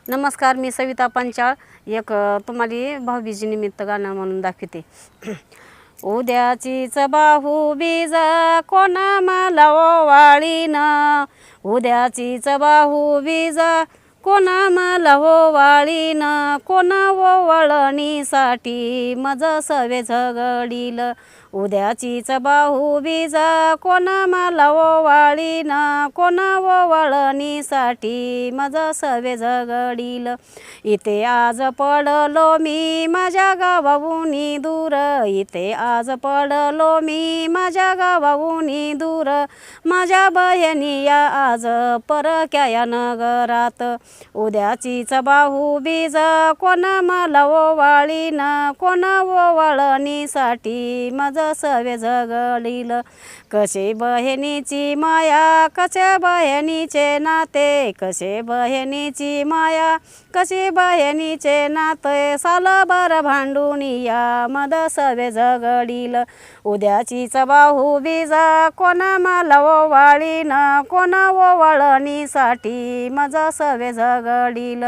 नमस्कार, मी सविता पंचाळ. एक तुम्हाला भाऊबीजी निमित्त गाणं म्हणून दाखवते. उद्याचीच भाऊबीज कोणा मला ओवाळीन, उद्याचीच भाऊबीज कोणा मला ओवाळीन, कोणा ओवाळणीसाठी मज सवे झगडील. उद्याचीच भाऊबीज कोणा मला ओवाळीन, कोणा ओवाळणीसाठी मज सवे झगडील. इथे आज पडलो मी माझ्या गावाहून दूर, इथे आज पडलो मी माझ्या गावाहून दूर. माझ्या बहिणी या आज परक्या या नगरात. उद्याचीच भाऊबीज कोणा मला ओवाळीन, कोणा ओवाळणीसाठी मज सवे झगडील. कसे बहिणीची माया, कसे बहिणीचे नाते, कसे बहिणीची माया, कसे बहिणीचे नाते. सालभर भांडून या मज सवे झगडील. उद्याचीच भाऊबीज कोणा मला ओवाळीन, कोणा ओवाळणीसाठी मज सवे झगडील.